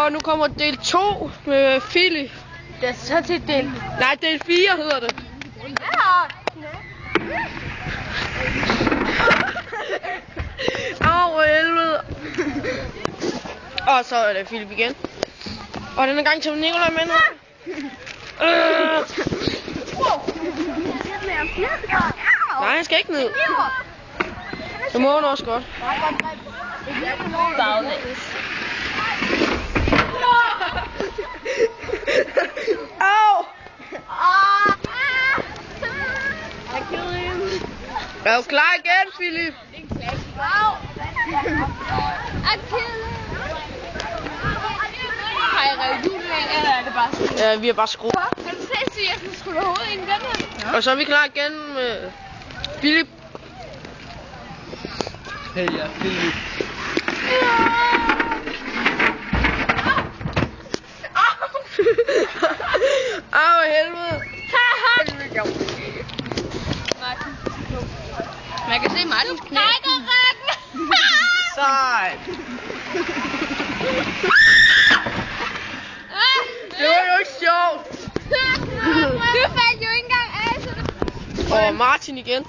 Og nu kommer del 2 med Philip. Det er så til del. Nej, del 4 hedder det. Au, helvede. Og så er det Philip igen. Og denne gang til Nikolaj med nu. Nej, han skal ikke ned. Det må han også godt. Au! Er du klar igen, Philip? Har jeg revet julen af, eller er det bare sådan? Ja, vi er bare skruet. Kan du se, at jeg skulle hovedet ind i den her? Og så er vi klar igen med Philip. Hey, ja, Philip. Au, helvede. Martin. Man kan se Martins knæ. Sejt. Det var jo ikke sjovt. Du faldt jo ikke engang af, så det... Og Martin igen.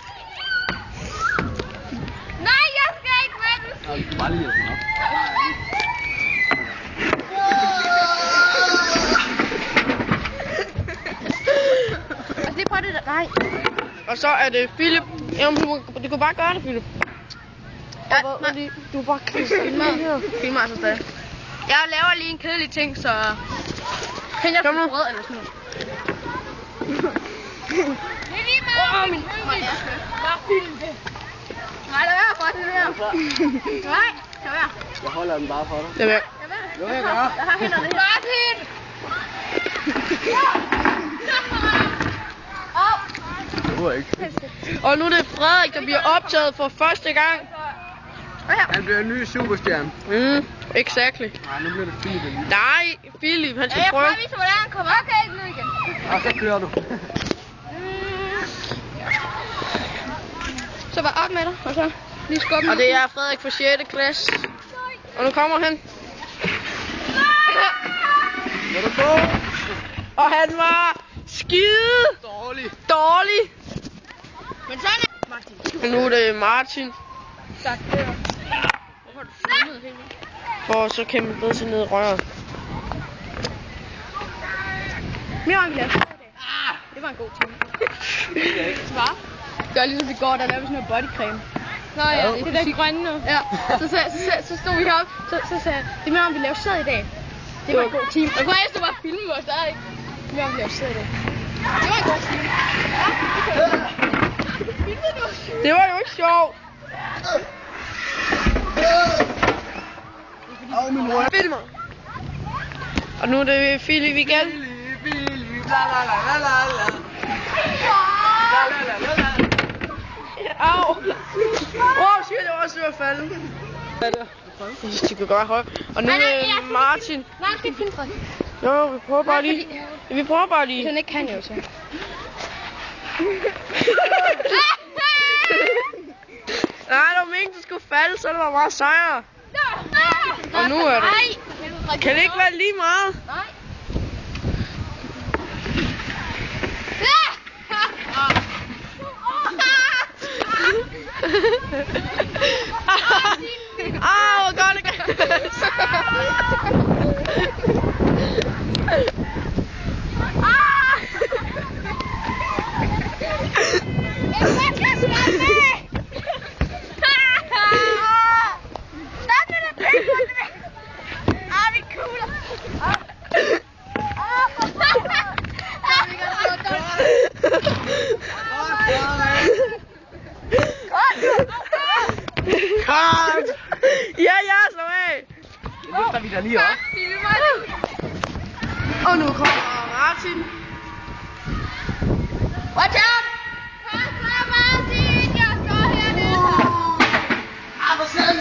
Nej, jeg skal ikke med. Ja, vi kan bare lige hjælpe mig op. Altså lige prøv det der. Nej. Og så er det Philip. Jamen, du kan bare gøre det, Philip. Ja, Du er bare filmer altså stadig. Jeg laver lige en kedelig ting, så... Kan jeg få brød eller sådan noget? Det er lige meget. Min bare film det. Nej, lad være, bare det der. Nej, lad være. Jeg holder den bare for dig. Det er Jo, jeg gør. Jeg har hænderne her. Martin! Det var ikke. Og nu er det Frederik, der bliver optaget for første gang. Han bliver en ny superstjerne. Exactly. Nej, nu bliver det Philip igen. Nej, Philip, han skal Jeg prøve. prøver at vise, hvordan han kommer. Okay, nu igen. Og så kører du. Så bare op med dig, og så lige skubbe. Og det er Frederik fra 6. klasse. Og nu kommer han. Må du gå? Og han var skide dårlig. Men sådan er Martin. Og nu er det Martin. Tak. Hvorfor har du filmet helt vildt? For så kan man bedre sig ned i røret. Mere var vi lavede. Det var en god time. Svar. Det var ligesom i går, der lavede vi sådan noget bodycreme. Nå ja, det er den grønne nu. Ja, så stod vi heroppe, så sagde jeg, det er mere om vi lavede sæd i dag. Det var en god time. Og faktisk, du bare filme os, der er ikke. Det er mere om vi lavede sæd i dag. Det var en god time. Det var jo ikke sjovt. Åh, min røv. Filmer. Og nu er det Philip igen. Philip, la la la la la la. La la la la la. Au. Shit, jeg var sød at falde. Det kunne godt højt. Og nu er det Martin. Nej, jeg skal ikke filme Frederik. Jo, vi prøver bare lige. Vi prøver bare lige. Den ikke kan jo så. Nej, der var meningen, du skulle falde, så det var meget sejere. Og nu er det. Kan det ikke være lige meget? Nej. Hvor godt det kan. Ja, slå af. Det løfter vi da lige op. Og nu kommer Martin. Watch out! Pas på, Martin! Jeg står hernede. Hvor sandt.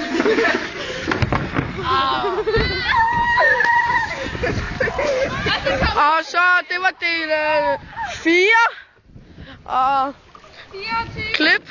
Og så, det var del 4. Og klip.